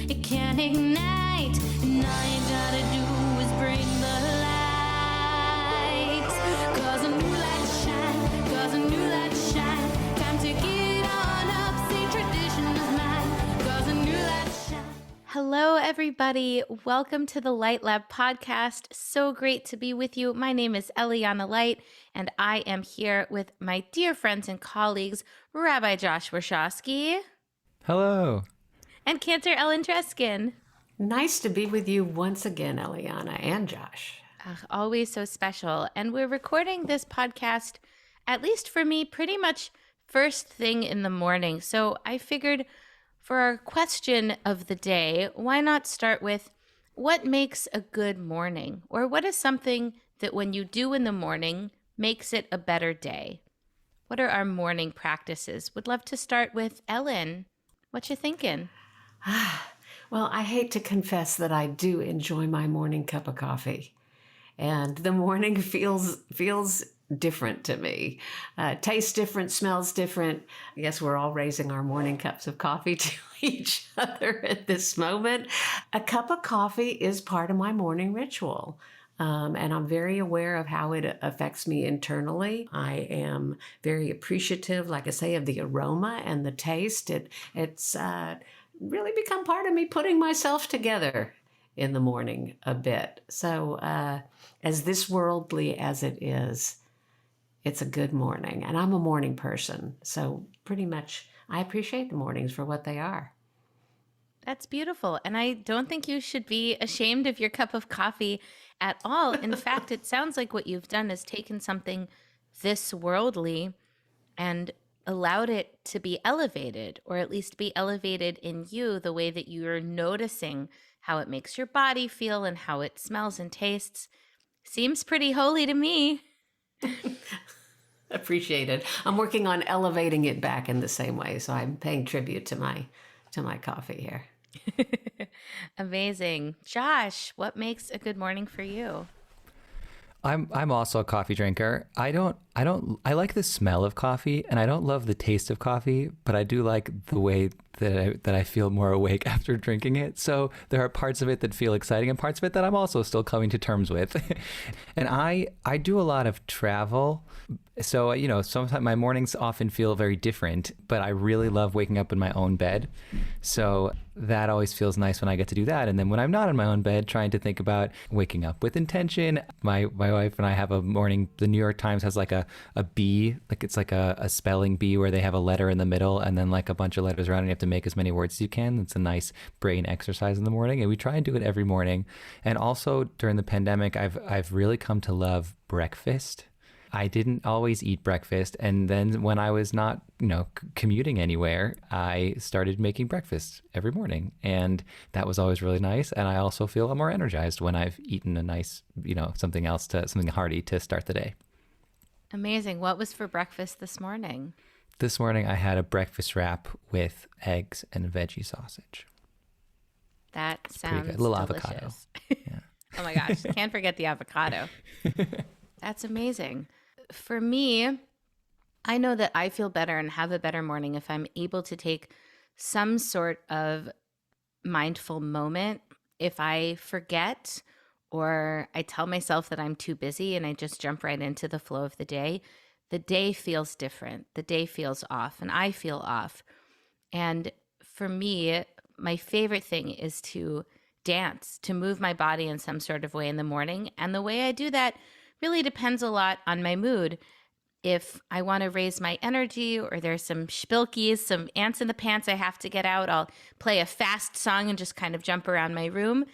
it can ignite. And all you gotta do is bring the light. Cause a new light shine, cause a new light shine. Time to get on up, say tradition is mine. Cause a new light shine. Hello, everybody. Welcome to the Light Lab podcast. So great to be with you. My name is Eliana Light, and I am here with my dear friends and colleagues, Rabbi Josh Warshawski. Hello. And Cantor Ellen Treskin. Nice to be with you once again, Eliana and Josh. Always so special. And we're recording this podcast, at least for me, pretty much first thing in the morning. So I figured for our question of the day, why not start with what makes a good morning? Or what is something that when you do in the morning makes it a better day? What are our morning practices? Would love to start with Ellen. What you thinking? Well, I hate to confess that I do enjoy my morning cup of coffee. And the morning feels different to me. Tastes different, smells different. I guess we're all raising our morning cups of coffee to each other at this moment. A cup of coffee is part of my morning ritual. And I'm very aware of how it affects me internally. I am very appreciative, like I say, of the aroma and the taste. It's really become part of me putting myself together in the morning a bit. So as this worldly as it is, it's a good morning. And I'm a morning person. So pretty much I appreciate the mornings for what they are. That's beautiful. And I don't think you should be ashamed of your cup of coffee at all. In fact, it sounds like what you've done is taken something this worldly and allowed it to be elevated, or at least be elevated in you the way that you're noticing how it makes your body feel and how it smells and tastes. Seems pretty holy to me. Appreciate it. I'm working on elevating it back in the same way. So I'm paying tribute to my coffee here. Amazing. Josh, what makes a good morning for you? I'm also a coffee drinker. I like the smell of coffee, and I don't love the taste of coffee, but I do like the way that I feel more awake after drinking it. So there are parts of it that feel exciting and parts of it that I'm also still coming to terms with. And I do a lot of travel. So, sometimes my mornings often feel very different, but I really love waking up in my own bed. So that always feels nice when I get to do that. And then when I'm not in my own bed, trying to think about waking up with intention. My wife and I have a morning, the New York Times has like a bee, like it's like a spelling bee where they have a letter in the middle and then like a bunch of letters around and you have to make as many words as you can. It's a nice brain exercise in the morning. And we try and do it every morning. And also during the pandemic, I've really come to love breakfast. I didn't always eat breakfast. And then when I was not, commuting anywhere, I started making breakfast every morning. And that was always really nice. And I also feel more energized when I've eaten a nice, something hearty to start the day. Amazing. What was for breakfast this morning? This morning I had a breakfast wrap with eggs and veggie sausage. That sounds pretty good. A little delicious. Avocado. Yeah. Oh my gosh, can't forget the avocado. That's amazing. For me, I know that I feel better and have a better morning if I'm able to take some sort of mindful moment. If I forget or I tell myself that I'm too busy and I just jump right into the flow of the day feels different. The day feels off and I feel off. And for me, my favorite thing is to dance, to move my body in some sort of way in the morning. And the way I do that really depends a lot on my mood. If I want to raise my energy or there's some spilkies, some ants in the pants I have to get out, I'll play a fast song and just kind of jump around my room.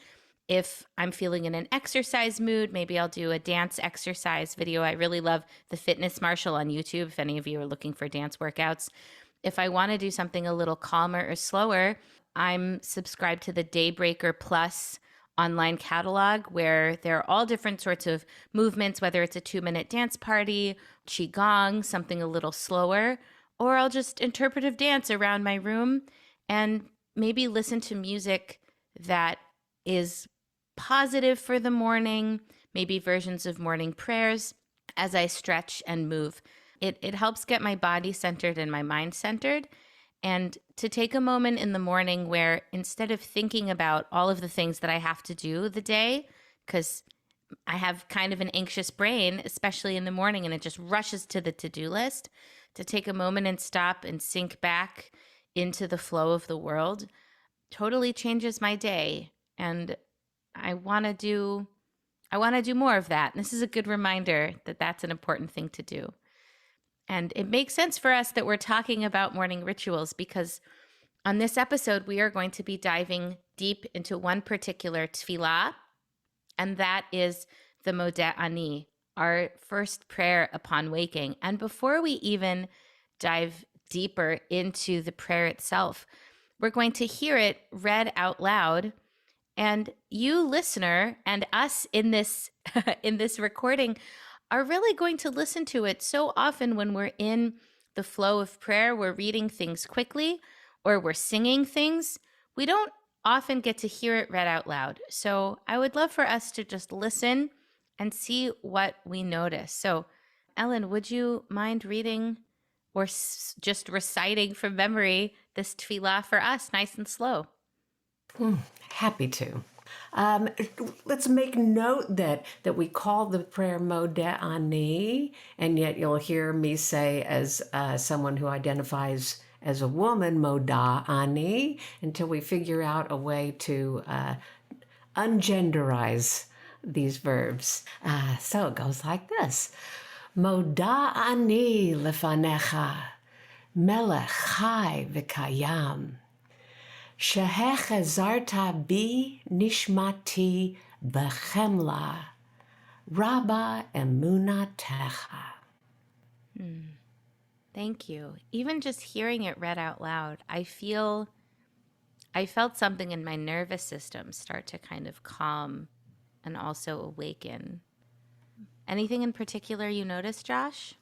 If I'm feeling in an exercise mood, maybe I'll do a dance exercise video. I really love the Fitness Marshal on YouTube, if any of you are looking for dance workouts. If I want to do something a little calmer or slower, I'm subscribed to the Daybreaker Plus online catalog where there are all different sorts of movements, whether it's a 2-minute dance party, qigong, something a little slower, or I'll just interpretive dance around my room and maybe listen to music that is positive for the morning, maybe versions of morning prayers as I stretch and move. It helps get my body centered and my mind centered. And to take a moment in the morning where instead of thinking about all of the things that I have to do the day, because I have kind of an anxious brain, especially in the morning, and it just rushes to the to-do list, to take a moment and stop and sink back into the flow of the world totally changes my day. And I want to do more of that. And this is a good reminder that that's an important thing to do. And it makes sense for us that we're talking about morning rituals because on this episode, we are going to be diving deep into one particular tefillah, and that is the Modah Ani, our first prayer upon waking. And before we even dive deeper into the prayer itself, we're going to hear it read out loud. And you, listener, and us in this in this recording are really going to listen to it so often when we're in the flow of prayer. We're reading things quickly or we're singing things. We don't often get to hear it read out loud. So I would love for us to just listen and see what we notice. So, Ellen, would you mind reading or just reciting from memory this tefillah for us, nice and slow? Happy to. Let's make note that we call the prayer Modah Ani, and yet you'll hear me say as someone who identifies as a woman, Modah Ani, until we figure out a way to ungenderize these verbs. So it goes like this. Modah Ani lefanecha, melech chai v'kayam. Shehechazarta bi nishmati bechemla, rabba emunatecha. Thank you. Even just hearing it read out loud, I felt something in my nervous system start to kind of calm and also awaken. Anything in particular you noticed, Josh?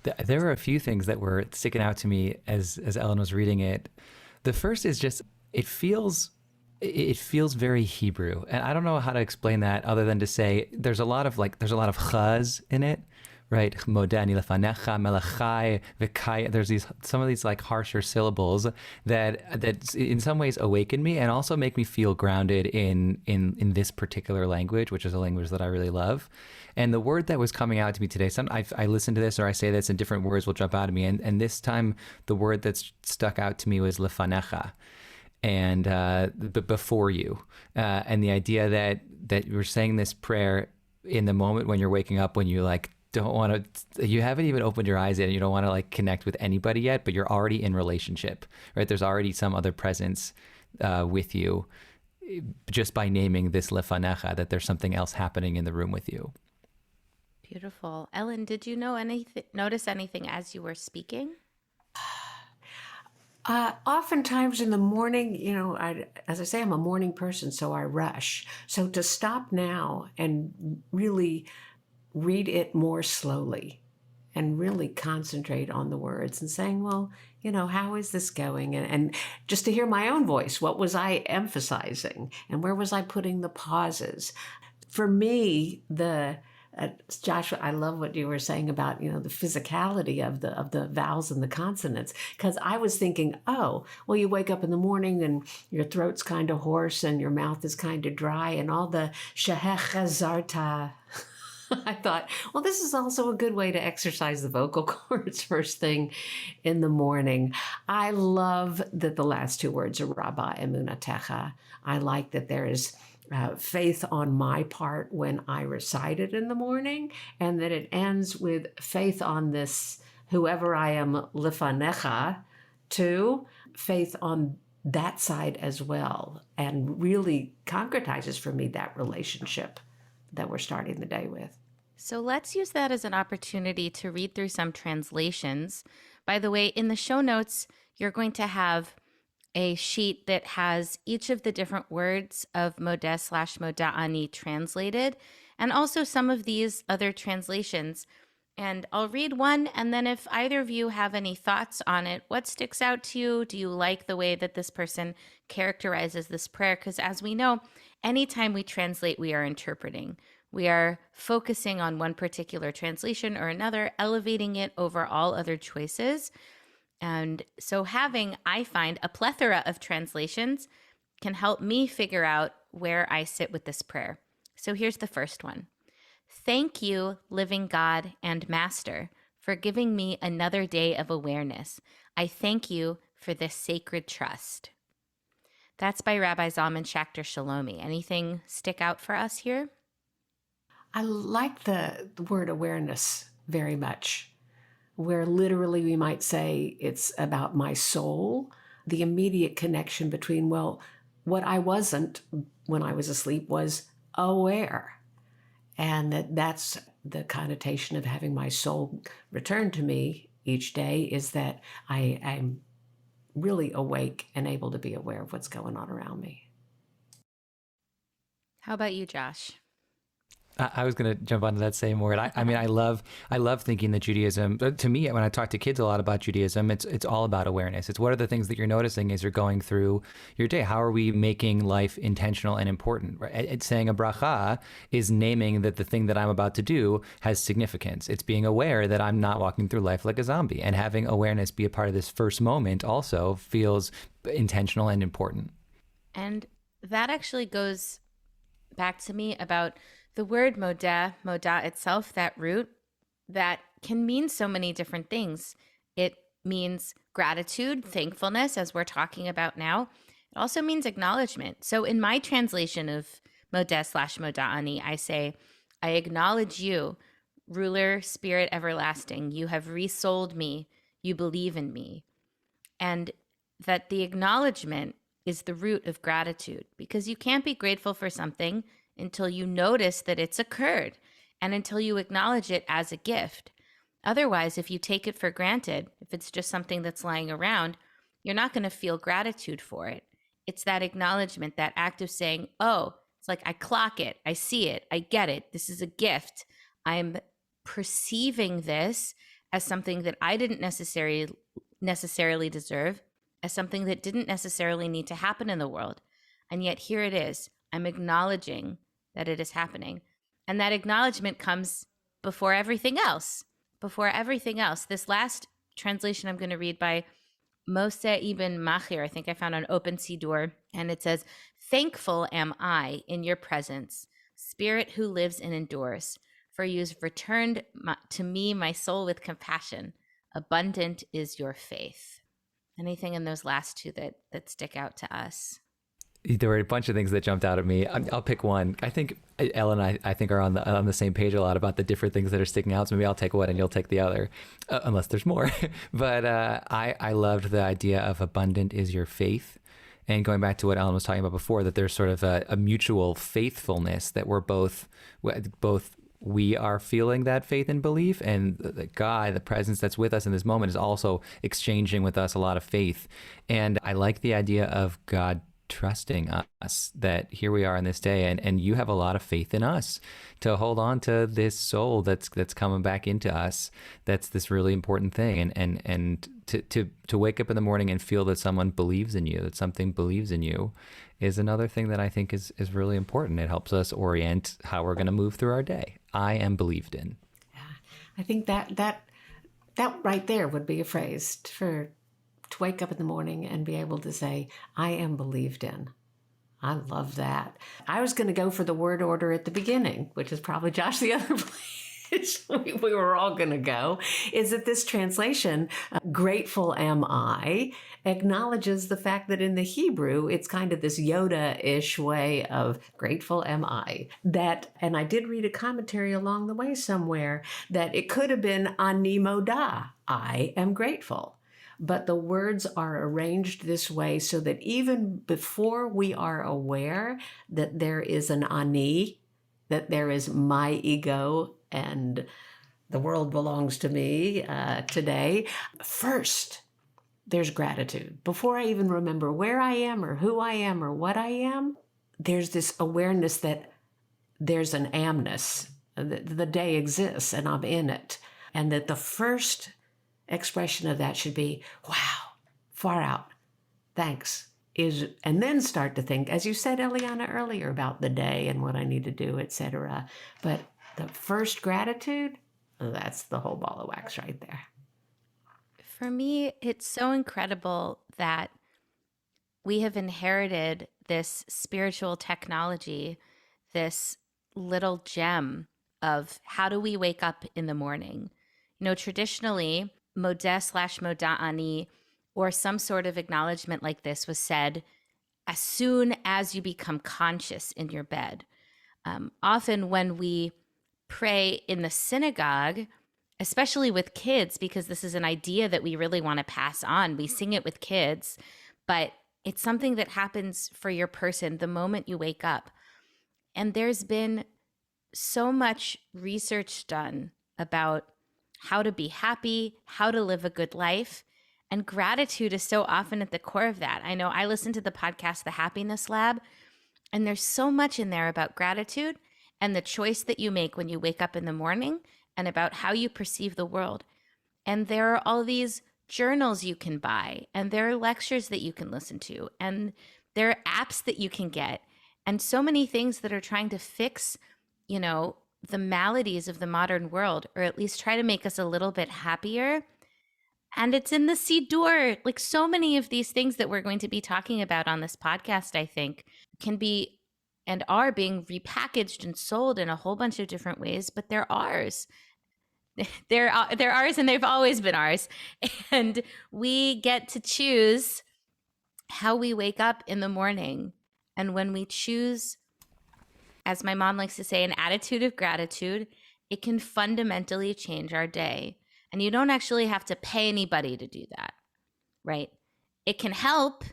There were a few things that were sticking out to me as Ellen was reading it. The first is just it feels very Hebrew, and I don't know how to explain that other than to say there's a lot of chaz in it, right? Modah Ani lefanecha, melech chai v'kai. There's some of these like harsher syllables that in some ways awaken me and also make me feel grounded in this particular language, which is a language that I really love. And the word that was coming out to me today, I listen to this or I say this and different words will jump out at me. And this time the word that's stuck out to me was lefanecha, and before you. And the idea that you're saying this prayer in the moment when you're waking up, when you like don't want to, you haven't even opened your eyes yet and you don't want to like connect with anybody yet, but you're already in relationship, right? There's already some other presence with you just by naming this lefanecha, that there's something else happening in the room with you. Beautiful. Ellen, did you notice anything as you were speaking? Oftentimes in the morning, as I say, I'm a morning person, so I rush. So to stop now and really read it more slowly and really concentrate on the words and saying, well, how is this going? And just to hear my own voice, what was I emphasizing and where was I putting the pauses? For me, Josh, I love what you were saying about, the physicality of the vowels and the consonants, because I was thinking, oh, well, you wake up in the morning and your throat's kind of hoarse and your mouth is kind of dry and all the shehechazarta. I thought, well, this is also a good way to exercise the vocal cords first thing in the morning. I love that the last two words are rabba emunatecha. I like that there is faith on my part when I recite it in the morning, and that it ends with faith on this, whoever I am, lefanecha, too, faith on that side as well, and really concretizes for me that relationship that we're starting the day with. So let's use that as an opportunity to read through some translations. By the way, in the show notes, you're going to have a sheet that has each of the different words of Modeh/Modah Ani translated, and also some of these other translations. And I'll read one, and then if either of you have any thoughts on it, what sticks out to you? Do you like the way that this person characterizes this prayer? Because as we know, anytime we translate, we are interpreting. We are focusing on one particular translation or another, elevating it over all other choices. And so having, I find, a plethora of translations can help me figure out where I sit with this prayer. So here's the first one. Thank you, living God and Master, for giving me another day of awareness. I thank you for this sacred trust. That's by Rabbi Zalman Schachter Shalomi. Anything stick out for us here? I like the word awareness very much, where literally we might say it's about my soul, the immediate connection between, well, what I wasn't when I was asleep was aware. And that's the connotation of having my soul return to me each day, is that I'm really awake and able to be aware of what's going on around me. How about you, Josh? I was going to jump onto that same word. I mean, I love thinking that Judaism, to me, when I talk to kids a lot about Judaism, it's all about awareness. It's what are the things that you're noticing as you're going through your day? How are we making life intentional and important? Right? It's saying a bracha is naming that the thing that I'm about to do has significance. It's being aware that I'm not walking through life like a zombie, and having awareness be a part of this first moment also feels intentional and important. And that actually goes back to me about the word modeh, modah itself, that root, that can mean so many different things. It means gratitude, thankfulness, as we're talking about now. It also means acknowledgement. So in my translation of Modeh/Modah Ani, I say, I acknowledge you, ruler, spirit everlasting. You have resouled me. You believe in me. And that the acknowledgement is the root of gratitude, because you can't be grateful for something until you notice that it's occurred and until you acknowledge it as a gift. Otherwise, if you take it for granted, if it's just something that's lying around, you're not going to feel gratitude for it. It's that acknowledgement, that act of saying, oh, it's like I clock it, I see it, I get it, this is a gift. I'm perceiving this as something that I didn't necessarily deserve, as something that didn't necessarily need to happen in the world. And yet here it is. I'm acknowledging that it is happening. And that acknowledgement comes before everything else. Before everything else. This last translation I'm going to read by Moshe Ibn Machir, I think I found on Open Siddur, and it says, thankful am I in your presence, Spirit who lives and endures, for you've returned to me my soul with compassion. Abundant is your faith. Anything in those last two that stick out to us? There were a bunch of things that jumped out at me. I'll pick one. I think Ellen and I think are on the same page a lot about the different things that are sticking out. So maybe I'll take one and you'll take the other, unless there's more. But I loved the idea of abundant is your faith. And going back to what Ellen was talking about before, that there's sort of a mutual faithfulness, that we're both we are feeling that faith and belief, and the God, the presence that's with us in this moment, is also exchanging with us a lot of faith. And I like the idea of God trusting us, that here we are in this day, and you have a lot of faith in us to hold on to this soul that's coming back into us. That's this really important thing, and to wake up in the morning and feel that someone believes in you, that something believes in you, is another thing that I think is really important. It helps us orient how we're going to move through our day. I am believed in. Yeah, I think that right there would be a phrase to wake up in the morning and be able to say, I am believed in. I love that. I was going to go for the word order at the beginning, which is probably, Josh, the other place we were all going to go, is that this translation, grateful am I, acknowledges the fact that in the Hebrew, it's kind of this Yoda-ish way of grateful am I. That, and I did read a commentary along the way somewhere, that it could have been Ani Modah, I am grateful. But the words are arranged this way so that even before we are aware that there is an Ani, that there is my ego and the world belongs to me today, first there's gratitude. Before I even remember where I am or who I am or what I am, there's this awareness that there's an amness, the day exists and I'm in it. And that the first expression of that should be, wow, far out, thanks. And then start to think, as you said, Eliana, earlier, about the day and what I need to do, etc. But the first gratitude, that's the whole ball of wax right there. For me, it's so incredible that we have inherited this spiritual technology, this little gem of how do we wake up in the morning. Traditionally, Modeh / Modah Ani or some sort of acknowledgement like this was said as soon as you become conscious in your bed. Often when we pray in the synagogue, especially with kids, because this is an idea that we really want to pass on, we sing it with kids, but it's something that happens for your person the moment you wake up. And there's been so much research done about how to be happy, how to live a good life. And gratitude is so often at the core of that. I know I listen to the podcast, The Happiness Lab, and there's so much in there about gratitude and the choice that you make when you wake up in the morning and about how you perceive the world. And there are all these journals you can buy, and there are lectures that you can listen to, and there are apps that you can get, and so many things that are trying to fix, the maladies of the modern world, or at least try to make us a little bit happier. And it's in the Siddur. Like so many of these things that we're going to be talking about on this podcast, I think, can be and are being repackaged and sold in a whole bunch of different ways, but they're ours. They're ours, and they've always been ours. And we get to choose how we wake up in the morning. And when we choose, as my mom likes to say, an attitude of gratitude, it can fundamentally change our day. And you don't actually have to pay anybody to do that, right? It can help.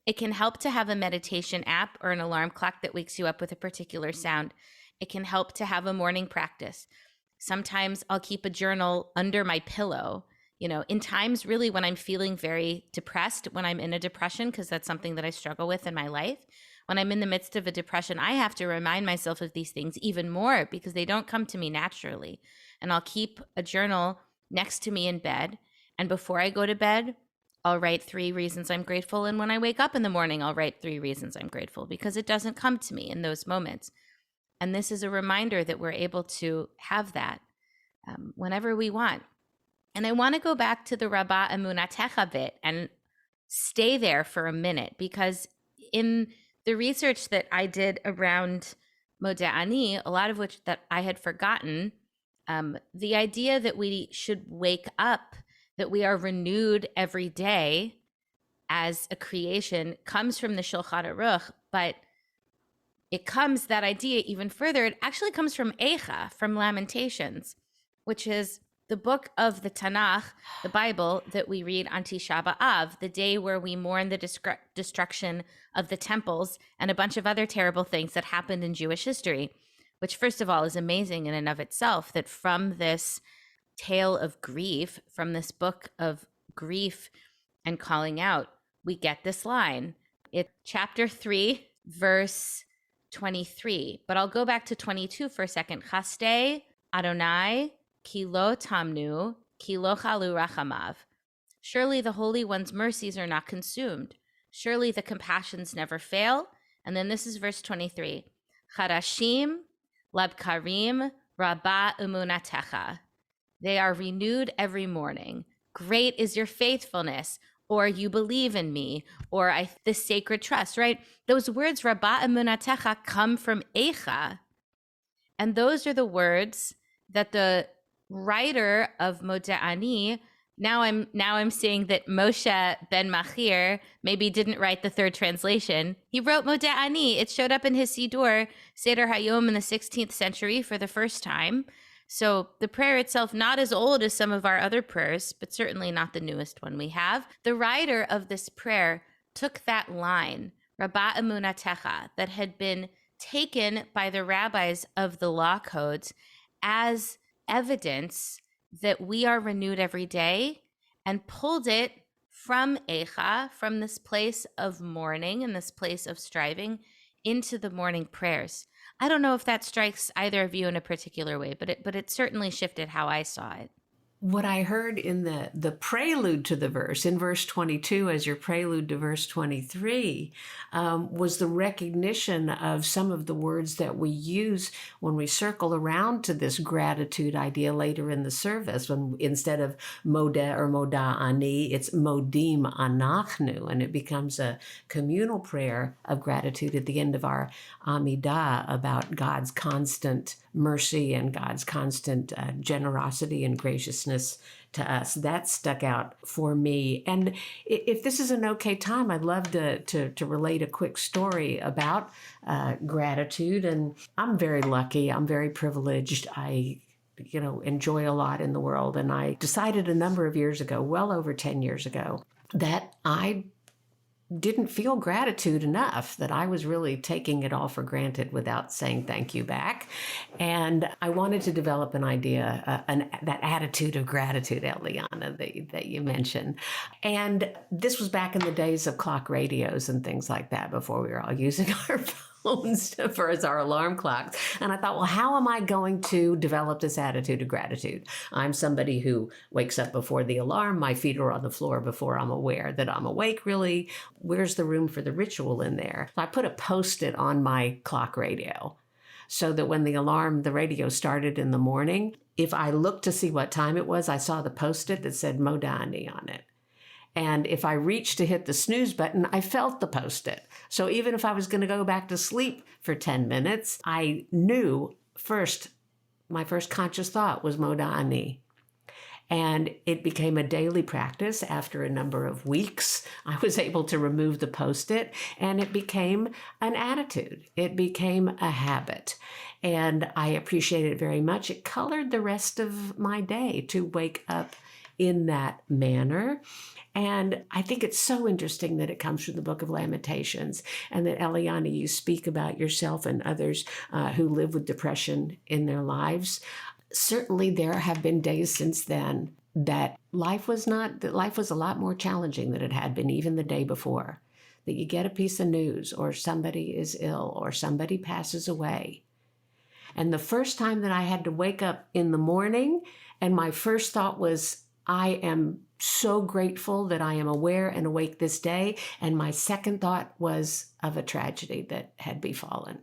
It can help to have a meditation app or an alarm clock that wakes you up with a particular sound. It can help to have a morning practice. Sometimes I'll keep a journal under my pillow, in times really when I'm feeling very depressed, when I'm in a depression, because that's something that I struggle with in my life. When I'm in the midst of a depression, I have to remind myself of these things even more because they don't come to me naturally. And I'll keep a journal next to me in bed. And before I go to bed, I'll write 3 reasons I'm grateful. And when I wake up in the morning, I'll write 3 reasons I'm grateful because it doesn't come to me in those moments. And this is a reminder that we're able to have that whenever we want. And I want to go back to the Rabba Emunatecha bit and stay there for a minute, because in the research that I did around Modah Ani, a lot of which that I had forgotten, the idea that we should wake up, that we are renewed every day as a creation, comes from the Shulchan Aruch, but that idea even further. It actually comes from Eicha, from Lamentations, which is the book of the Tanakh, the Bible, that we read on Tisha B'Av, the day where we mourn the destruction of the temples and a bunch of other terrible things that happened in Jewish history, which first of all is amazing in and of itself, that from this tale of grief, from this book of grief and calling out, we get this line. It's chapter 3, verse 23. But I'll go back to 22 for a second. Chaste Adonai ki lo tamnu, ki lo chalu rachamav. Surely the Holy One's mercies are not consumed. Surely the compassions never fail. And then this is verse 23. Charashim labkarim rabba emunatecha. They are renewed every morning. Great is your faithfulness, or you believe in me, or the sacred trust, right? Those words, Rabba Emunatecha, come from Eicha. And those are the words that the writer of Modah Ani, now I'm seeing that Moshe ben Machir maybe didn't write the third translation. He wrote Modah Ani. It showed up in his Siddur, Seder Hayom, in the 16th century for the first time. So the prayer itself, not as old as some of our other prayers, but certainly not the newest one we have. The writer of this prayer took that line, Rabba Emunatecha, that had been taken by the rabbis of the law codes as evidence that we are renewed every day, and pulled it from Eicha, from this place of mourning and this place of striving, into the morning prayers. I don't know if that strikes either of you in a particular way, but it certainly shifted how I saw it. what I heard in the prelude to the verse, in verse 22, as your prelude to verse 23, was the recognition of some of the words that we use when we circle around to this gratitude idea later in the service. When instead of Modeh or Modah Ani, it's Modim Anachnu, and it becomes a communal prayer of gratitude at the end of our Amidah about God's constant mercy and God's constant generosity and graciousness to us. That stuck out for me. And if this is an okay time, I'd love to relate a quick story about gratitude. And I'm very lucky. I'm very privileged. I enjoy a lot in the world. And I decided a number of years ago, well over 10 years ago, that I didn't feel gratitude enough, that I was really taking it all for granted without saying thank you back. And I wanted to develop an idea, that attitude of gratitude, Eliana, that you mentioned. And this was back in the days of clock radios and things like that, before we were all using our phones as our alarm clocks. And I thought, well, how am I going to develop this attitude of gratitude? I'm somebody who wakes up before the alarm. My feet are on the floor before I'm aware that I'm awake, really. Where's the room for the ritual in there? So I put a Post-it on my clock radio so that when the radio started in the morning, if I looked to see what time it was, I saw the Post-it that said Modah Ani on it. And if I reached to hit the snooze button, I felt the Post-it. So even if I was going to go back to sleep for 10 minutes, I knew my first conscious thought was Modah Ani. And it became a daily practice. After a number of weeks, I was able to remove the Post-it, and it became an attitude. It became a habit. And I appreciate it very much. It colored the rest of my day to wake up in that manner. And I think it's so interesting that it comes from the Book of Lamentations, and that, Eliana, you speak about yourself and others who live with depression in their lives. Certainly there have been days since then that life was a lot more challenging than it had been even the day before. That you get a piece of news, or somebody is ill, or somebody passes away. And the first time that I had to wake up in the morning, and my first thought was, I am so grateful that I am aware and awake this day. And my second thought was of a tragedy that had befallen.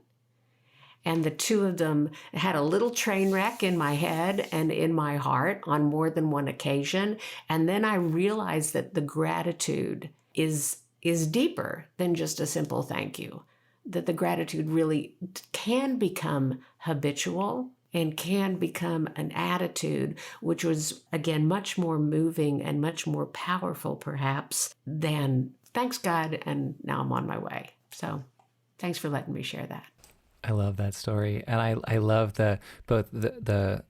And the two of them had a little train wreck in my head and in my heart on more than one occasion. And then I realized that the gratitude is deeper than just a simple thank you. That the gratitude really can become habitual and can become an attitude, which was, again, much more moving and much more powerful, perhaps, than thanks, God, and now I'm on my way. So thanks for letting me share that. I love that story. And I love both the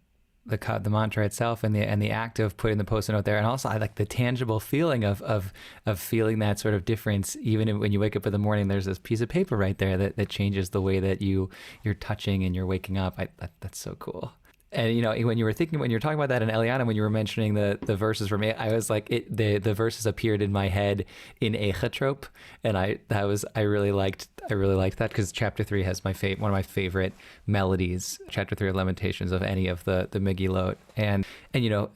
mantra itself and the act of putting the Post-it note there. And also I like the tangible feeling of feeling that sort of difference. Even when you wake up in the morning, there's this piece of paper right there that changes the way that you're touching and you're waking up. That's so cool. And, when you're talking about that, and Eliana, when you were mentioning the verses for me, I was like, the verses appeared in my head in Echatrope. And I really liked that, because chapter 3 has one of my favorite melodies, chapter 3 of Lamentations, of any of the Megillot. And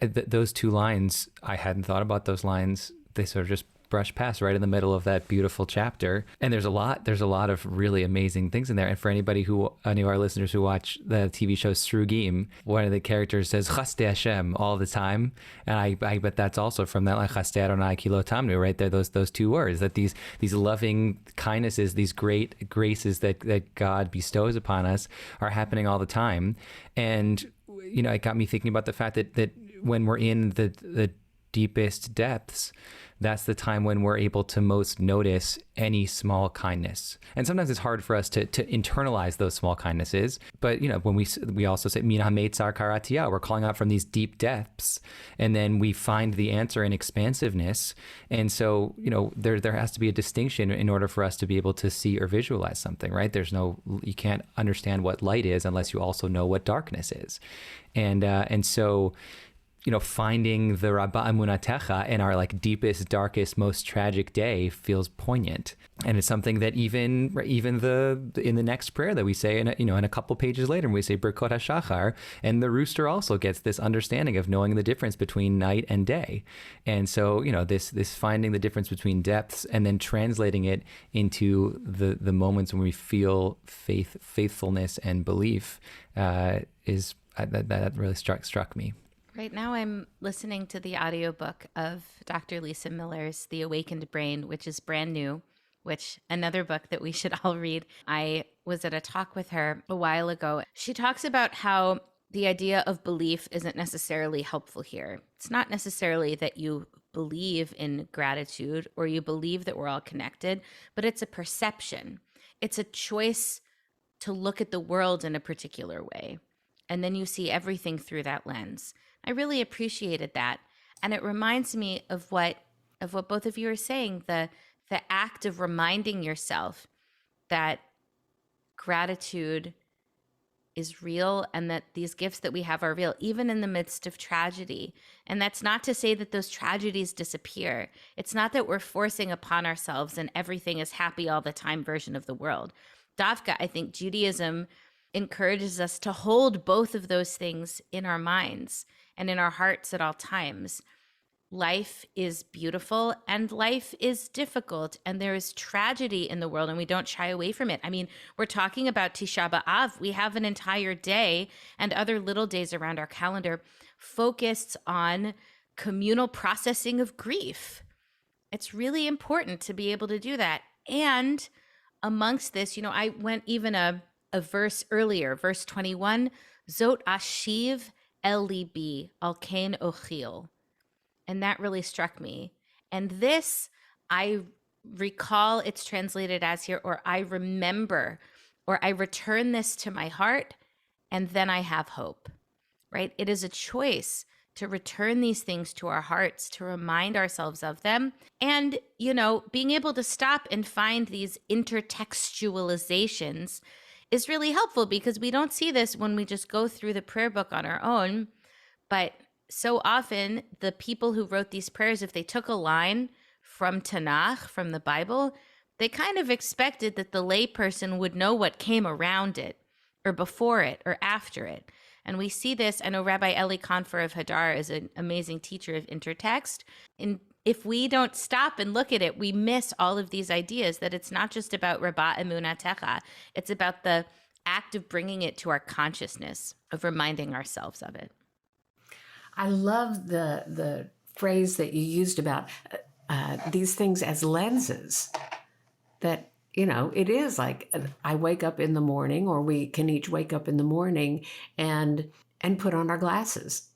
those two lines, I hadn't thought about those lines. They sort of just brush past right in the middle of that beautiful chapter. And there's a lot of really amazing things in there. And for any of our listeners who watch the TV show Srugim, one of the characters says Chaste Hashem all the time. And I bet that's also from that, like Chaste Adonai Ki Lo Tamnu, right there, those two words, that these loving kindnesses, these great graces that God bestows upon us are happening all the time. And, it got me thinking about the fact that when we're in the deepest depths, that's the time when we're able to most notice any small kindness. And sometimes it's hard for us to internalize those small kindnesses. But, when we also say, Min ha-meitzar karatiyah, we're calling out from these deep depths, and then we find the answer in expansiveness. And so, there has to be a distinction in order for us to be able to see or visualize something, right? You can't understand what light is unless you also know what darkness is. And so finding the Rabba Amunatecha in our like deepest, darkest, most tragic day feels poignant. And it's something that even in the next prayer that we say in a couple pages later, when we say Birkot HaShachar, and the rooster also gets this understanding of knowing the difference between night and day. And so, this finding the difference between depths and then translating it into the moments when we feel faithfulness and belief is that really struck me. Right now I'm listening to the audiobook of Dr. Lisa Miller's The Awakened Brain, which is brand new, which another book that we should all read. I was at a talk with her a while ago. She talks about how the idea of belief isn't necessarily helpful here. It's not necessarily that you believe in gratitude or you believe that we're all connected, but it's a perception. It's a choice to look at the world in a particular way. And then you see everything through that lens. I really appreciated that. And it reminds me of what both of you are saying, the act of reminding yourself that gratitude is real and that these gifts that we have are real, even in the midst of tragedy. And that's not to say that those tragedies disappear. It's not that we're forcing upon ourselves and everything is happy all the time version of the world. Davka, I think Judaism encourages us to hold both of those things in our minds and in our hearts at all times. Life is beautiful and life is difficult, and there is tragedy in the world, and we don't shy away from it. I mean, we're talking about Tisha B'Av. We have an entire day and other little days around our calendar focused on communal processing of grief. It's really important to be able to do that. And amongst this, I went even a verse earlier, verse 21, Zot Ashiv El Libi Al Kain Ochil. And that really struck me. And this, I recall it's translated as here, or I remember, or I return this to my heart, and then I have hope, right? It is a choice to return these things to our hearts, to remind ourselves of them. And, being able to stop and find these intertextualizations is really helpful, because we don't see this when we just go through the prayer book on our own. But so often the people who wrote these prayers, if they took a line from Tanakh, from the Bible, they kind of expected that the layperson would know what came around it or before it or after it. And we see this. I know Rabbi Eli Confer of Hadar is an amazing teacher of intertext. And if we don't stop and look at it, we miss all of these ideas that it's not just about Rabba Emunatecha. It's about the act of bringing it to our consciousness, of reminding ourselves of it. I love the phrase that you used about these things as lenses. That, it is like I wake up in the morning, or we can each wake up in the morning and put on our glasses.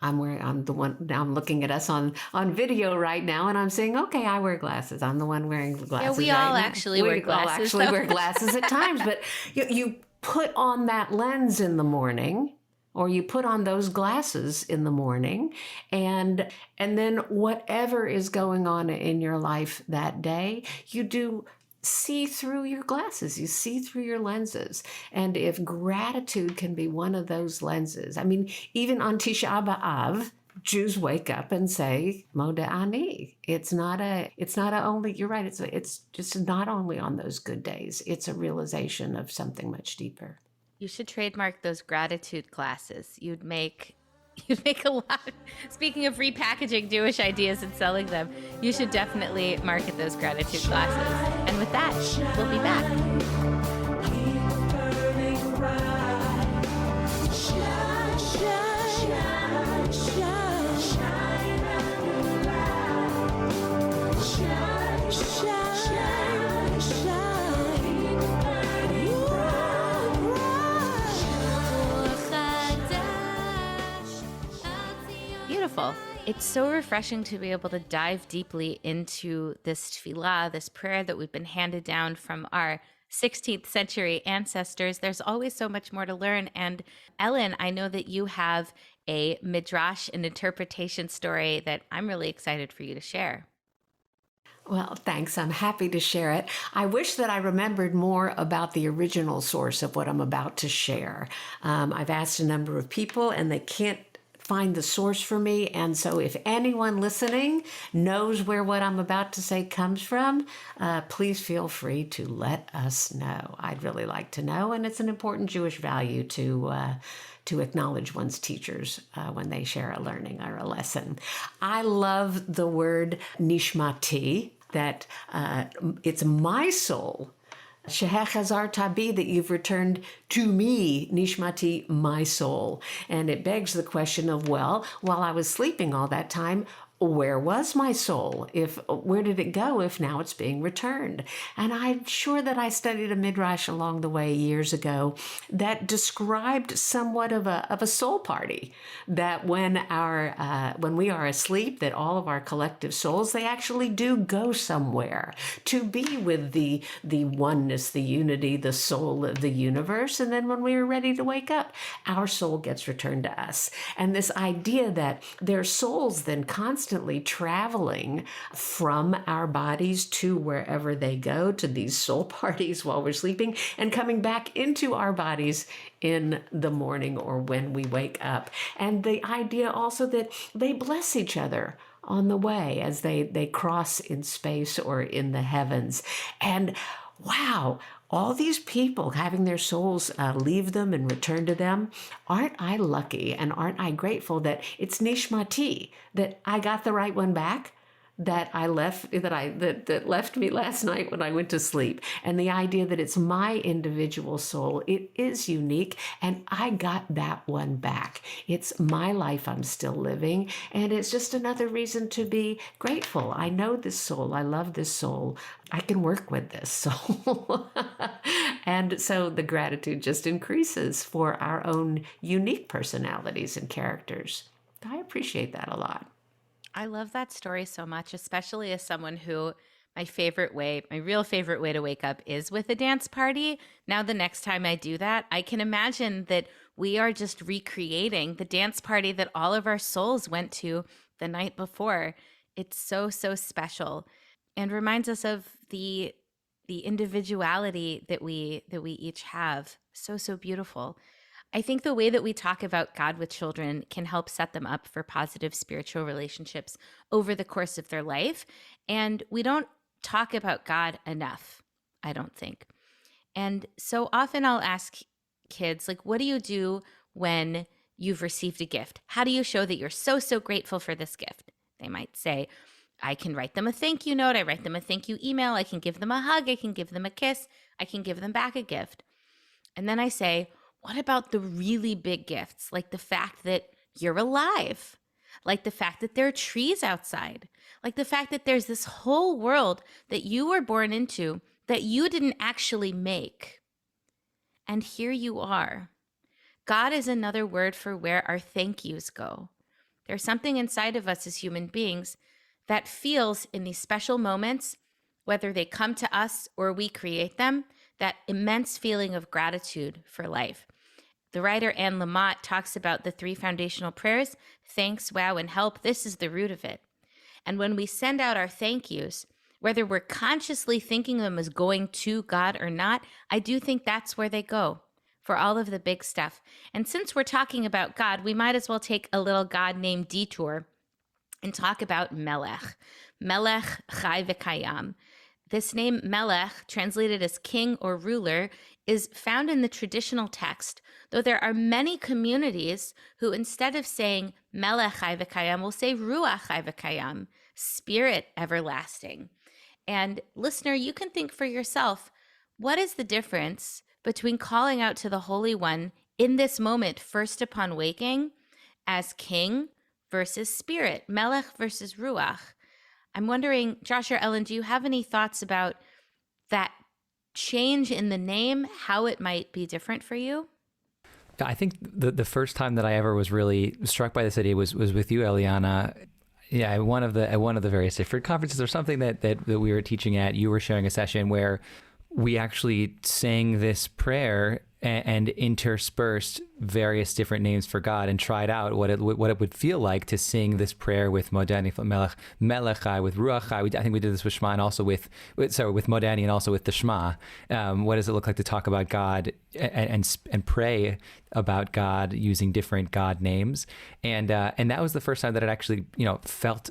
I'm the one, now I'm looking at us on video right now, and I'm saying, okay, I wear glasses. I'm the one wearing the glasses. Yeah, we all actually wear glasses. We all actually wear glasses at times, but you put on that lens in the morning, or you put on those glasses in the morning, and then whatever is going on in your life that day, you do see through your glasses, you see through your lenses. And if gratitude can be one of those lenses, I mean, even on Tisha B'Av, Jews wake up and say, Modah Ani. It's not only, you're right, it's just not only on those good days, it's a realization of something much deeper. You should trademark those gratitude classes. You'd make a lot. Speaking of repackaging Jewish ideas and selling them, you should definitely market those gratitude classes. And with that, we'll be back. Beautiful. It's so refreshing to be able to dive deeply into this tefillah, this prayer that we've been handed down from our 16th century ancestors. There's always so much more to learn. And Ellen, I know that you have a midrash, an interpretation story that I'm really excited for you to share. Well, thanks. I'm happy to share it. I wish that I remembered more about the original source of what I'm about to share. I've asked a number of people, and they can't find the source for me. And so if anyone listening knows where what I'm about to say comes from, please feel free to let us know. I'd really like to know. And it's an important Jewish value to acknowledge one's teachers when they share a learning or a lesson. I love the word nishmati, that it's my soul. Shehech Hazar Tabi, that you've returned to me, Nishmati, my soul. And it begs the question of, well, while I was sleeping all that time, where was my soul? Where did it go if now it's being returned? And I'm sure that I studied a midrash along the way years ago that described somewhat of a soul party, that when we are asleep, that all of our collective souls, they actually do go somewhere to be with the oneness, the unity, the soul of the universe. And then when we are ready to wake up, our soul gets returned to us. And this idea that their souls then constantly traveling from our bodies to wherever they go, to these soul parties while we're sleeping, and coming back into our bodies in the morning or when we wake up. And the idea also that they bless each other on the way as they cross in space or in the heavens. And wow, all these people having their souls leave them and return to them, aren't I lucky and aren't I grateful that it's nishmati, that I got the right one back, that left me last night when I went to sleep. And the idea that it's my individual soul, it is unique, and I got that one back. It's my life I'm still living, and it's just another reason to be grateful. I know this soul. I love this soul. I can work with this soul. And so the gratitude just increases for our own unique personalities and characters. I appreciate that a lot. I love that story so much, especially as someone who my real favorite way to wake up is with a dance party. Now, the next time I do that, I can imagine that we are just recreating the dance party that all of our souls went to the night before. It's so, so special and reminds us of the individuality that we each have. So, so beautiful. I think the way that we talk about God with children can help set them up for positive spiritual relationships over the course of their life. And we don't talk about God enough, I don't think. And so often I'll ask kids, like, what do you do when you've received a gift? How do you show that you're so, so grateful for this gift? They might say, I can write them a thank you note. I write them a thank you email. I can give them a hug. I can give them a kiss. I can give them back a gift. And then I say, what about the really big gifts, like the fact that you're alive, like the fact that there are trees outside, like the fact that there's this whole world that you were born into that you didn't actually make. And here you are. God is another word for where our thank yous go. There's something inside of us as human beings that feels in these special moments, whether they come to us or we create them, that immense feeling of gratitude for life. The writer Anne Lamott talks about the 3 foundational prayers, thanks, wow, and help. This is the root of it. And when we send out our thank yous, whether we're consciously thinking them as going to God or not, I do think that's where they go for all of the big stuff. And since we're talking about God, we might as well take a little God named detour and talk about Melech. Melech Chai V'Kayam. This name Melech, translated as king or ruler, is found in the traditional text, though there are many communities who, instead of saying Melech Chai V'Kayam, will say Ruach Chai V'Kayam, spirit everlasting. And listener, you can think for yourself, what is the difference between calling out to the Holy One in this moment, first upon waking, as king versus spirit, Melech versus Ruach? I'm wondering, Josh or Ellen, do you have any thoughts about that change in the name, how it might be different for you? I think the first time that I ever was really struck by this idea was with you, Eliana. Yeah, at one of the various different conferences or something that we were teaching at. You were showing a session where we actually sang this prayer and interspersed various different names for God and tried out what it would feel like to sing this prayer with Modah Ani, Melech, with Ruach. I think we did this with Shema and also with Modah Ani and also with the Shema. What does it look like to talk about God and pray about God using different God names? And that was the first time that it actually, felt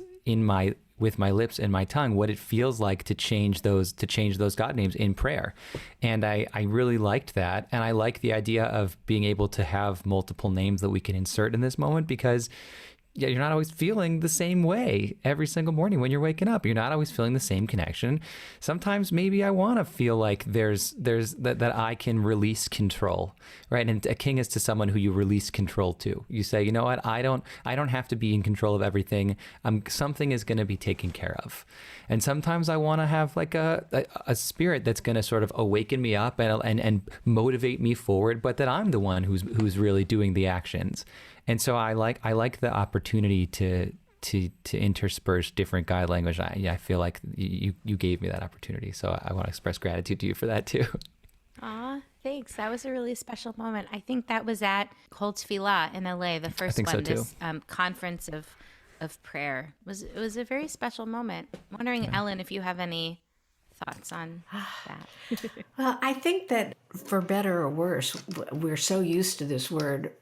with my lips and my tongue what it feels like to change those God names in prayer. And I really liked that. And I like the idea of being able to have multiple names that we can insert in this moment, because you're not always feeling the same way every single morning when you're waking up. You're not always feeling the same connection. Sometimes maybe I want to feel like there's that I can release control, right? And a king is to someone who you release control to. You say, you know what? I don't have to be in control of everything. Something is going to be taken care of. And sometimes I want to have like a spirit that's going to sort of awaken me up and motivate me forward, but that I'm the one who's really doing the actions. And so I like the opportunity to intersperse different God language. I feel like you gave me that opportunity. So I want to express gratitude to you for that too. Aw, thanks. That was a really special moment. I think that was at Kol Tefillah in LA, the first one, so too. This conference of prayer. It was a very special moment. I'm wondering, Ellen, if you have any thoughts on that. Well, I think that for better or worse, we're so used to this word,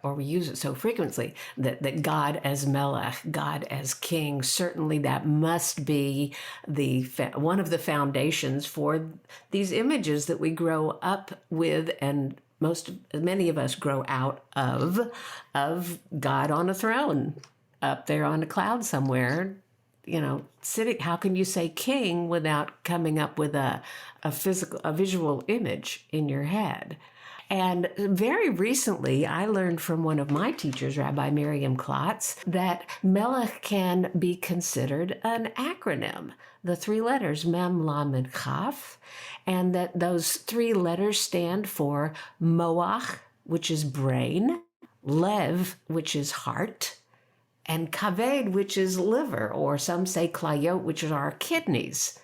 or we use it so frequently, that God as Melech, God as King, certainly that must be one of the foundations for these images that we grow up with, and many of us grow out of God on a throne, up there on a cloud somewhere, sitting. How can you say king without coming up with a visual image in your head? And very recently, I learned from one of my teachers, Rabbi Miriam Klotz, that Melech can be considered an acronym. The three letters, Mem, Lamed, Chaf, and that those three letters stand for Moach, which is brain, Lev, which is heart, and kaved, which is liver, or some say klayot, which are our kidneys.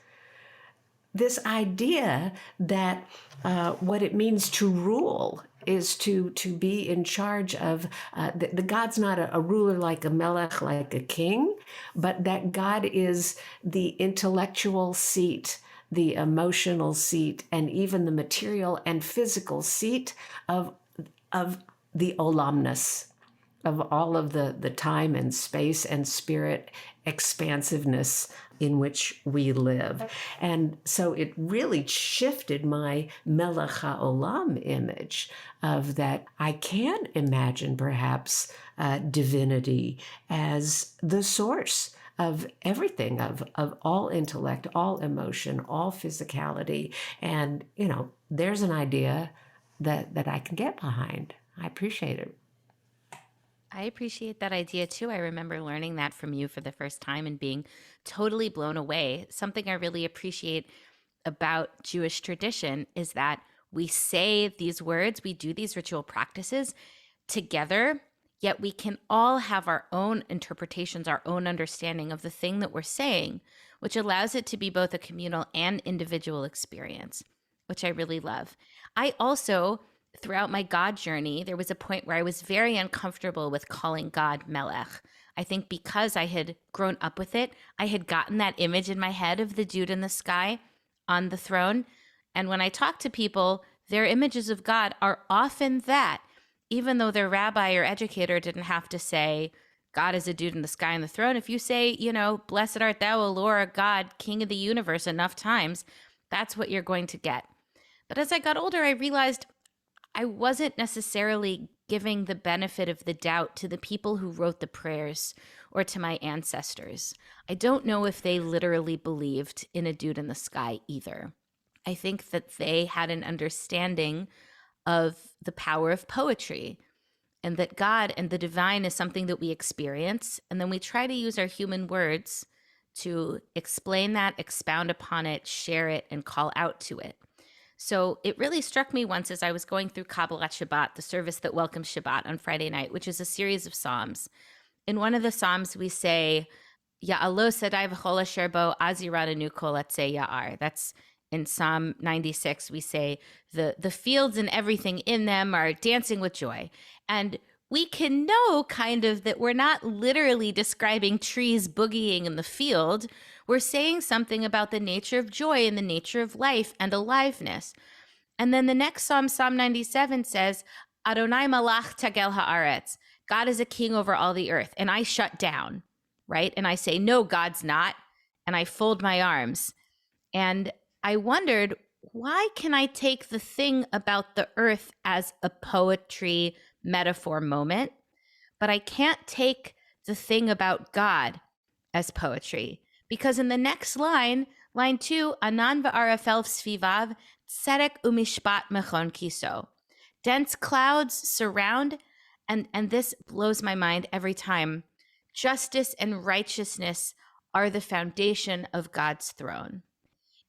This idea that what it means to rule is to be in charge of, the God's not a ruler like a melech, like a king, but that God is the intellectual seat, the emotional seat, and even the material and physical seat of the olamness, of all of the time and space and spirit expansiveness in which we live. And so it really shifted my Melech HaOlam image of that I can imagine perhaps divinity as the source of everything, of all intellect, all emotion, all physicality. And, there's an idea that I can get behind. I appreciate it. I appreciate that idea too. I remember learning that from you for the first time and being totally blown away. Something I really appreciate about Jewish tradition is that we say these words, we do these ritual practices together, yet we can all have our own interpretations, our own understanding of the thing that we're saying, which allows it to be both a communal and individual experience, which I really love. I also, throughout my God journey, there was a point where I was very uncomfortable with calling God Melech. I think because I had grown up with it, I had gotten that image in my head of the dude in the sky on the throne. And when I talk to people, their images of God are often that, even though their rabbi or educator didn't have to say, God is a dude in the sky on the throne. If you say, blessed art thou, O Lord God, King of the universe, enough times, that's what you're going to get. But as I got older, I realized I wasn't necessarily giving the benefit of the doubt to the people who wrote the prayers or to my ancestors. I don't know if they literally believed in a dude in the sky either. I think that they had an understanding of the power of poetry and that God and the divine is something that we experience. And then we try to use our human words to explain that, expound upon it, share it, and call out to it. So it really struck me once as I was going through Kabbalat Shabbat, the service that welcomes Shabbat on Friday night, which is a series of psalms. In one of the psalms, we say, Ya'alo Sadai V'chol Asher Bo Aziradanu Kol Atzei Ya'ar. That's in Psalm 96, we say, the fields and everything in them are dancing with joy. And we can know kind of that we're not literally describing trees boogieing in the field. We're saying something about the nature of joy and the nature of life and aliveness. And then the next Psalm, Psalm 97 says, Adonai malach tagel haaretz. God is a king over all the earth. And I shut down, right? And I say, no, God's not. And I fold my arms. And I wondered, why can I take the thing about the earth as a poetry metaphor moment, but I can't take the thing about God as poetry? Because in the next line, line 2, Anan va'arafel svivav, tzedek umishpat mechon kiso. Dense clouds surround, and this blows my mind every time. Justice and righteousness are the foundation of God's throne.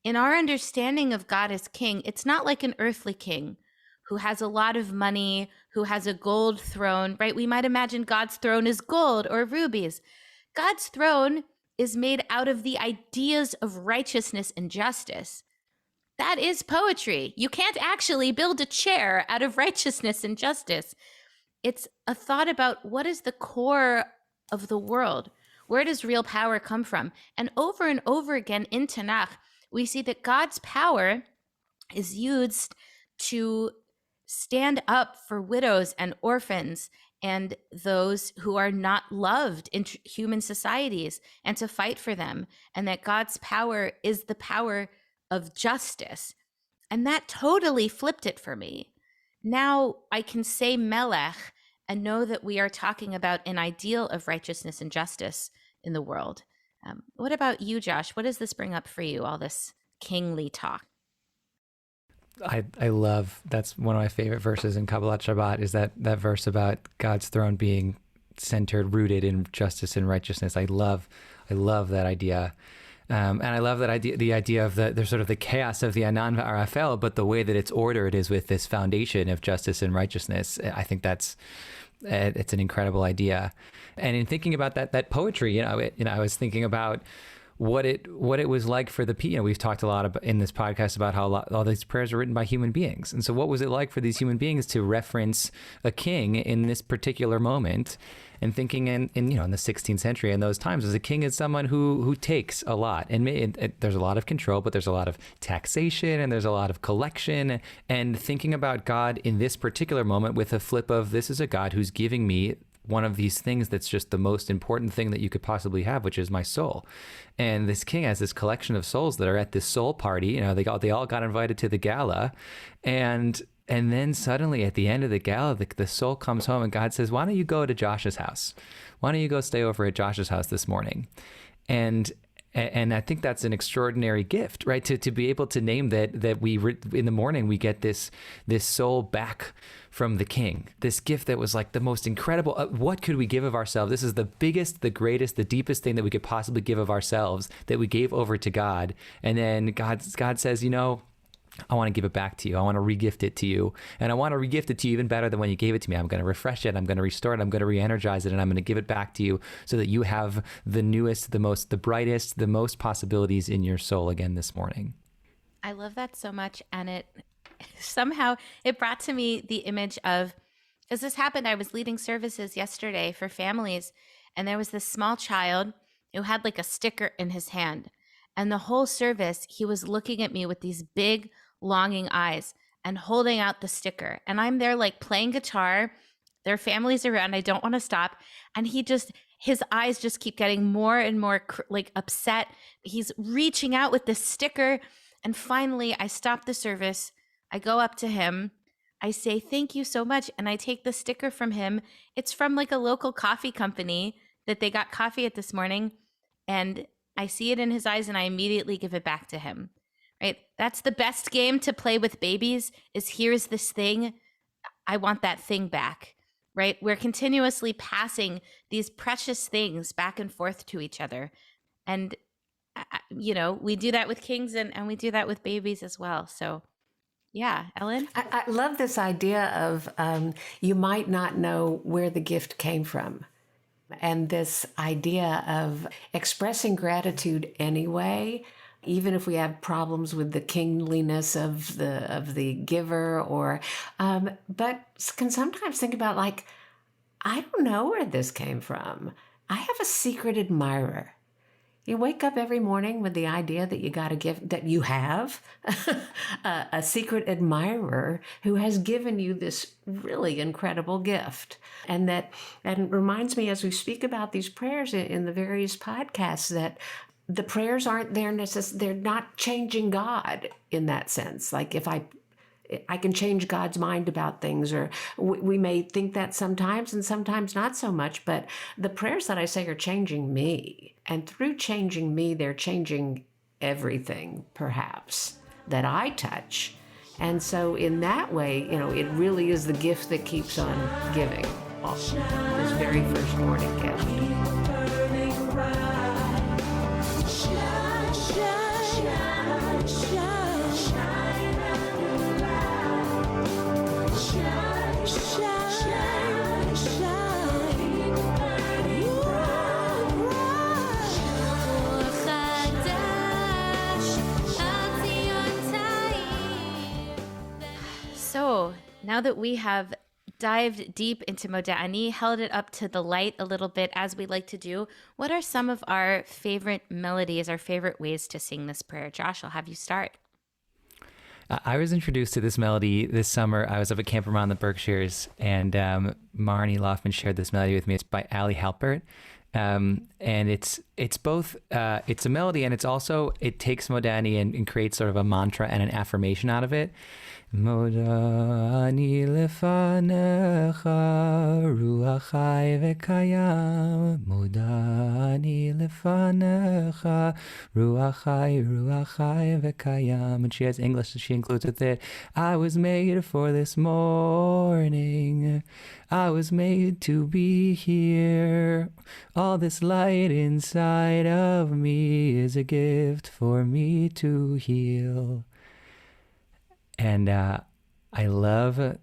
In our understanding of God as king, it's not like an earthly king who has a lot of money, who has a gold throne, right? We might imagine God's throne is gold or rubies. God's throne is made out of the ideas of righteousness and justice. That is poetry. You can't actually build a chair out of righteousness and justice. It's a thought about what is the core of the world? Where does real power come from? And over again in Tanakh, we see that God's power is used to stand up for widows and orphans and those who are not loved in human societies, and to fight for them. And that God's power is the power of justice. And that totally flipped it for me. Now I can say Melech and know that we are talking about an ideal of righteousness and justice in the world. What about you, Josh? What does this bring up for you, all this kingly talk? I love, that's one of my favorite verses in Kabbalat Shabbat, is that verse about God's throne being centered, rooted in justice and righteousness. I love that idea. And I love that idea, the idea of there's sort of the chaos of the Anan va'arafel, but the way that it's ordered is with this foundation of justice and righteousness. I think it's an incredible idea. And in thinking about that poetry, I was thinking about what it was like for the people. We've talked a lot about, in this podcast, about how all these prayers are written by human beings. And so what was it like for these human beings to reference a king in this particular moment? And thinking in the 16th century, in those times, as a king is someone who takes a lot, and there's a lot of control, but there's a lot of taxation and there's a lot of collection. And thinking about God in this particular moment with a flip of, this is a God who's giving me one of these things that's just the most important thing that you could possibly have, which is my soul. And this king has this collection of souls that are at this soul party. They all got invited to the gala, and then suddenly at the end of the gala, the soul comes home and God says, why don't you go to Josh's house? Why don't you go stay over at Josh's house this morning? And I think that's an extraordinary gift, right? To be able to name that we in the morning we get this soul back from the king, this gift that was like the most incredible. What could we give of ourselves? This is the biggest, the greatest, the deepest thing that we could possibly give of ourselves, that we gave over to God. And then God says, I want to give it back to you. I want to regift it to you. And I want to regift it to you even better than when you gave it to me. I'm going to refresh it. I'm going to restore it. I'm going to re-energize it. And I'm going to give it back to you so that you have the newest, the brightest, the most possibilities in your soul again this morning. I love that so much. And it somehow, it brought to me the image of, as this happened, I was leading services yesterday for families, and there was this small child who had like a sticker in his hand. And the whole service, he was looking at me with these big, longing eyes and holding out the sticker. And I'm there like playing guitar. Their family's around. I don't want to stop. And his eyes just keep getting more and more like upset. He's reaching out with this sticker. And finally, I stop the service. I go up to him. I say, thank you so much. And I take the sticker from him. It's from like a local coffee company that they got coffee at this morning. And I see it in his eyes and I immediately give it back to him, right? That's the best game to play with babies, is here's this thing. I want that thing back, right? We're continuously passing these precious things back and forth to each other. And, we do that with kings and we do that with babies as well. So yeah, Ellen? I love this idea of you might not know where the gift came from. And this idea of expressing gratitude anyway, even if we have problems with the kingliness of the giver, or but can sometimes think about, like, I don't know where this came from. I have a secret admirer. You wake up every morning with the idea that you got a gift, that you have a secret admirer who has given you this really incredible gift. And it reminds me, as we speak about these prayers in the various podcasts, that the prayers aren't there they're not changing God in that sense. Like, if I can change God's mind about things, or we may think that sometimes and sometimes not so much, but the prayers that I say are changing me. And through changing me, they're changing everything, perhaps, that I touch. And so in that way, it really is the gift that keeps on giving. This very first morning gift. So now that we have dived deep into Modah Ani, held it up to the light a little bit, as we like to do, what are some of our favorite melodies, our favorite ways to sing this prayer? Josh, I'll have you start. I was introduced to this melody this summer. I was up at Camp Vermont in the Berkshires, and Marnie Loftman shared this melody with me. It's by Ali Halpert. And it's both, it's a melody, and it takes Modah Ani and creates sort of a mantra and an affirmation out of it. Modah Ani lefanecha, ruach chai vekayam. Modah Ani lefanecha, ruach chai vekayam. And she has English, so she includes with it, I was made for this morning. I was made to be here. All this light inside of me is a gift for me to heal. And I love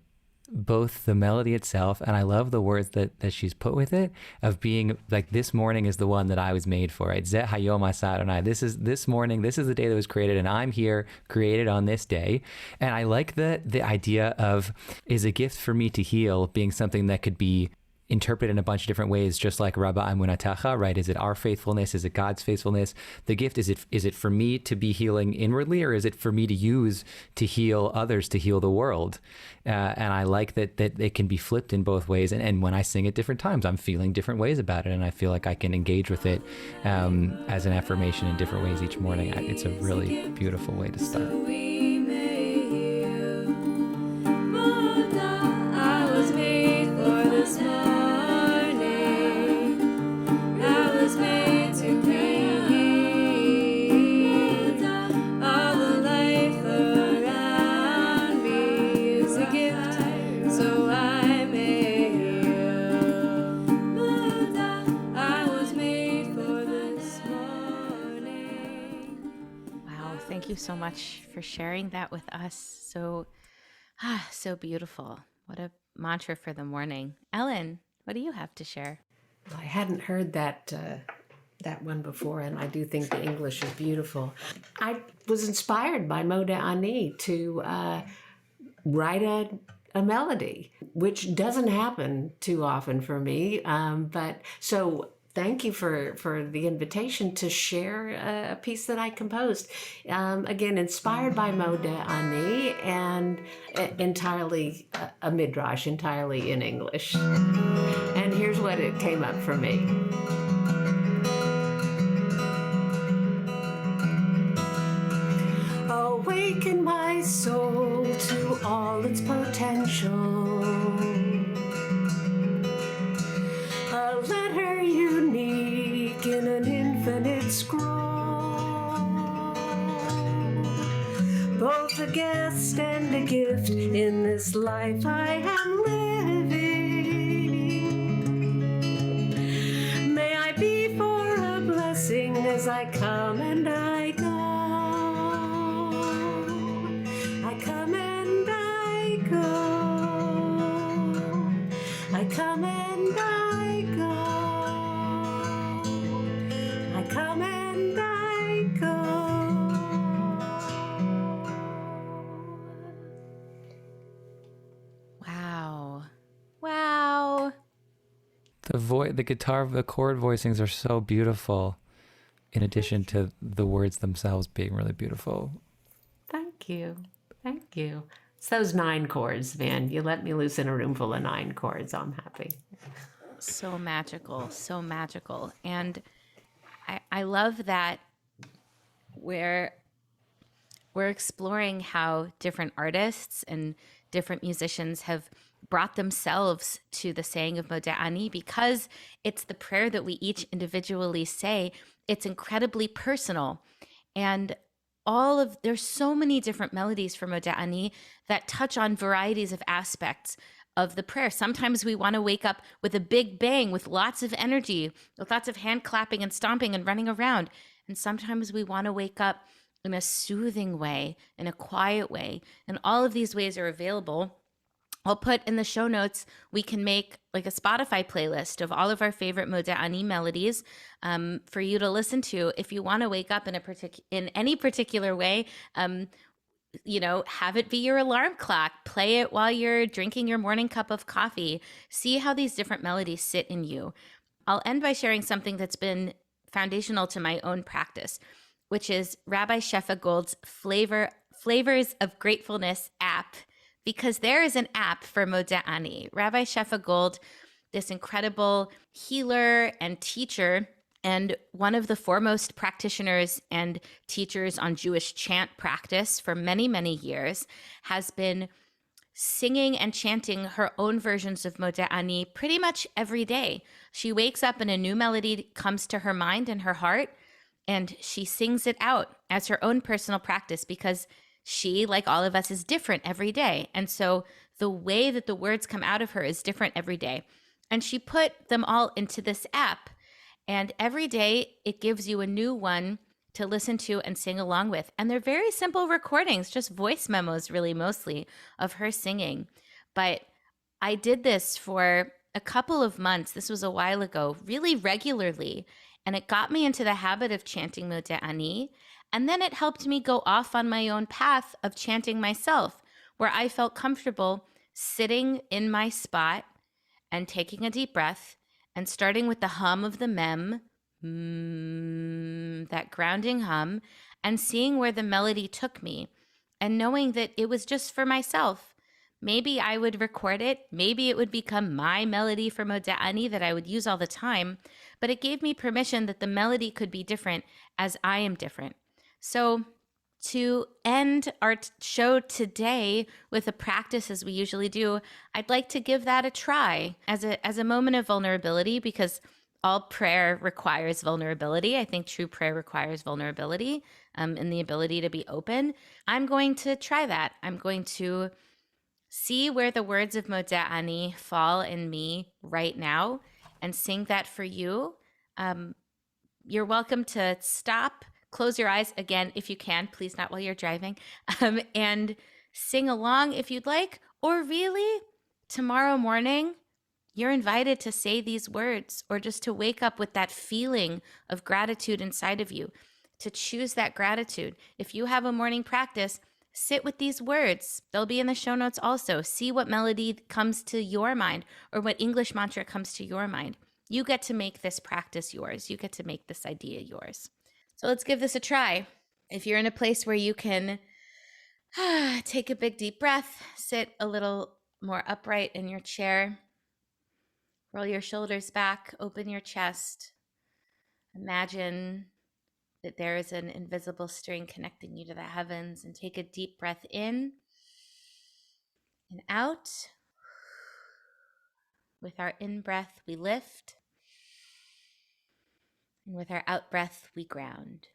both the melody itself, and I love the words that she's put with it, of being like, this morning is the one that I was made for, right? Zeh hayom asa Adonai. This morning, this is the day that was created, and I'm here, created on this day. And I like the idea of, is a gift for me to heal being something that could be interpret in a bunch of different ways, just like Rabba Emunatecha, right? Is it our faithfulness? Is it God's faithfulness? The gift, is it for me to be healing inwardly, or is it for me to use to heal others, to heal the world? And I like that it can be flipped in both ways. And when I sing at different times, I'm feeling different ways about it. And I feel like I can engage with it as an affirmation in different ways each morning. It's a really beautiful way to start. Thank you so much for sharing that with us. So beautiful. What a mantra for the morning. Ellen, what do you have to share? I hadn't heard that one before, and I do think the English is beautiful. I was inspired by Modah Ani to write a melody, which doesn't happen too often for me. But so thank you for the invitation to share a piece that I composed. Again, inspired by Modah Ani, and entirely a midrash, entirely in English. And here's what it came up for me. Awaken my soul to all its potential. A letter unique in an infinite scroll. Both a guest and a gift in this life I am living. May I be for a blessing as I come and I go. I come and I go. I come and I go. I come and I go. the guitar, the chord voicings are so beautiful. In addition to the words themselves being really beautiful. Thank you. Thank you. It's those 9 chords, man. You let me loose in a room full of 9 chords. I'm happy. So magical, so magical. And I love that we're exploring how different artists and different musicians have brought themselves to the saying of Modah Ani because it's the prayer that we each individually say. It's incredibly personal. And there's so many different melodies for Modah Ani that touch on varieties of aspects of the prayer. Sometimes we want to wake up with a big bang, with lots of energy, with lots of hand clapping and stomping and running around. And sometimes we want to wake up in a soothing way, in a quiet way. And all of these ways are available. I'll put in the show notes, we can make like a Spotify playlist of all of our favorite Modah Ani melodies for you to listen to if you want to wake up in any particular way. Have it be your alarm clock. Play it while you're drinking your morning cup of coffee. See how these different melodies sit in you. I'll end by sharing something that's been foundational to my own practice, which is Rabbi Shefa Gold's Flavors of Gratefulness app, because there is an app for Modah Ani. Rabbi Shefa Gold, this incredible healer and teacher, and one of the foremost practitioners and teachers on Jewish chant practice for many, many years, has been singing and chanting her own versions of Modah Ani pretty much every day. She wakes up and a new melody comes to her mind and her heart, and she sings it out as her own personal practice because she, like all of us, is different every day. And so the way that the words come out of her is different every day. And she put them all into this app. And every day it gives you a new one to listen to and sing along with. And they're very simple recordings, just voice memos, really, mostly, of her singing. But I did this for a couple of months. This was a while ago, really regularly. And it got me into the habit of chanting Modah Ani. And then it helped me go off on my own path of chanting myself, where I felt comfortable sitting in my spot and taking a deep breath and starting with the hum of the mem, that grounding hum, and seeing where the melody took me and knowing that it was just for myself. Maybe I would record it. Maybe it would become my melody for Modah Ani that I would use all the time. But it gave me permission that the melody could be different as I am different. So to end our show today with a practice as we usually do, I'd like to give that a try as a moment of vulnerability, because all prayer requires vulnerability. I think true prayer requires vulnerability and the ability to be open. I'm going to try that. I'm going to see where the words of Modah Ani fall in me right now and sing that for you. You're welcome to stop, close your eyes again if you can, please not while you're driving, and sing along if you'd like. Or really, tomorrow morning, you're invited to say these words, or just to wake up with that feeling of gratitude inside of you, to choose that gratitude. If you have a morning practice, sit with these words. They'll be in the show notes also. See what melody comes to your mind or what English mantra comes to your mind. You get to make this practice yours. You get to make this idea yours. So let's give this a try. If you're in a place where you can take a big deep breath, sit a little more upright in your chair, roll your shoulders back, open your chest. Imagine that there is an invisible string connecting you to the heavens, and take a deep breath in and out. With our in-breath, we lift. And with our out-breath, we ground.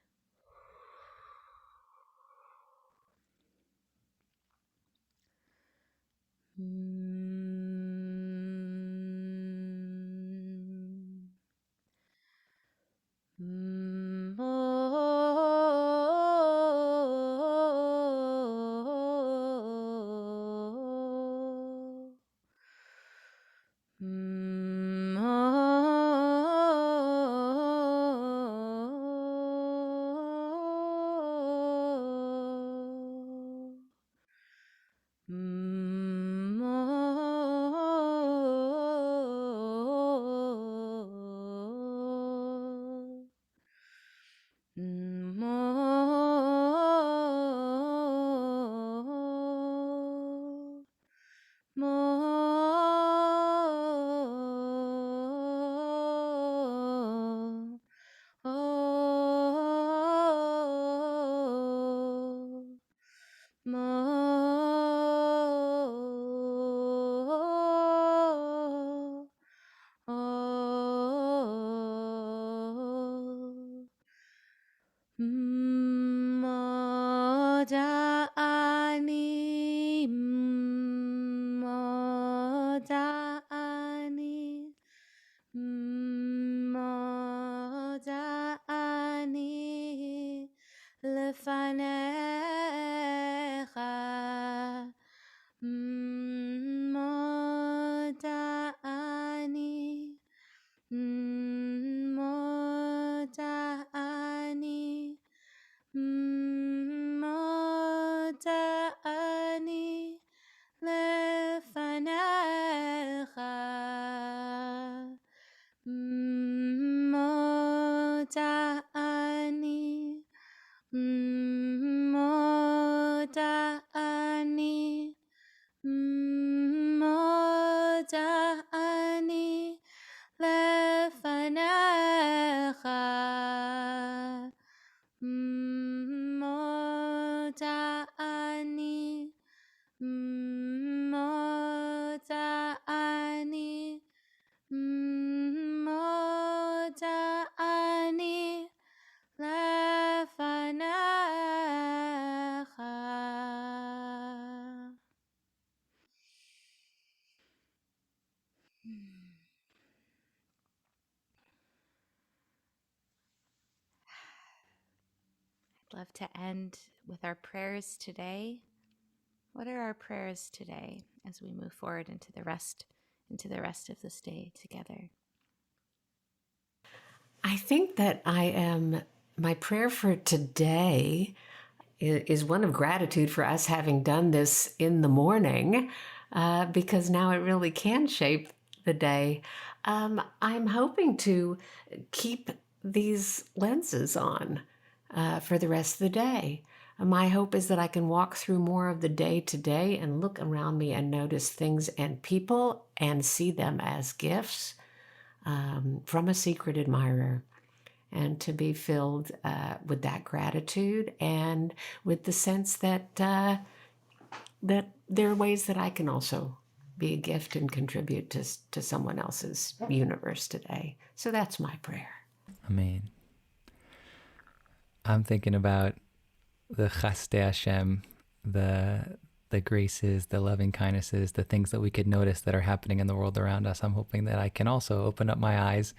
I'd love to end with our prayers today. What are our prayers today as we move forward into the rest of this day together? I think that my prayer for today is one of gratitude for us having done this in the morning, because now it really can shape the day. I'm hoping to keep these lenses on for the rest of the day. My hope is that I can walk through more of the day today and look around me and notice things and people and see them as gifts from a secret admirer, and to be filled with that gratitude and with the sense that that there are ways that I can also be a gift and contribute to someone else's universe today. So that's my prayer. I mean, I'm thinking about the Chasdei Hashem, the graces, the loving kindnesses, the things that we could notice that are happening in the world around us. I'm hoping that I can also open up my eyes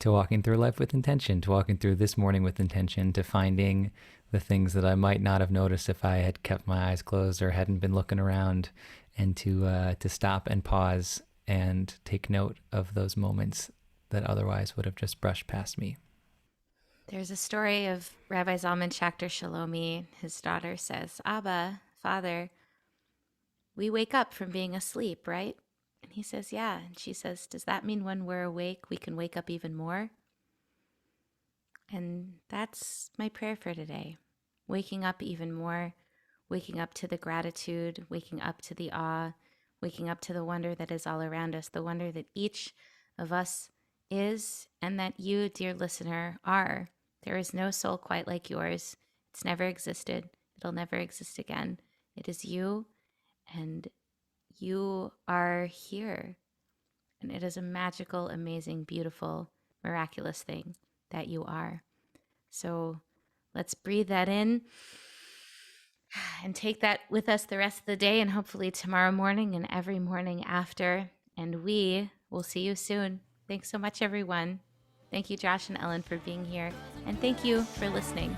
to walking through life with intention, to walking through this morning with intention, to finding the things that I might not have noticed if I had kept my eyes closed or hadn't been looking around, and to stop and pause and take note of those moments that otherwise would have just brushed past me. There's a story of Rabbi Zalman Schachter Shalomi. His daughter says, "Abba, Father, we wake up from being asleep, right?" And he says, "Yeah." And she says, "Does that mean when we're awake, we can wake up even more?" And that's my prayer for today. Waking up even more, waking up to the gratitude, waking up to the awe, waking up to the wonder that is all around us, the wonder that each of us is, and that you, dear listener, are. There is no soul quite like yours. It's never existed. It'll never exist again. It is you, and you are here. And it is a magical, amazing, beautiful, miraculous thing that you are. So let's breathe that in and take that with us the rest of the day, and hopefully tomorrow morning and every morning after. And we will see you soon. Thanks so much, everyone. Thank you, Josh and Ellen, for being here. And thank you for listening.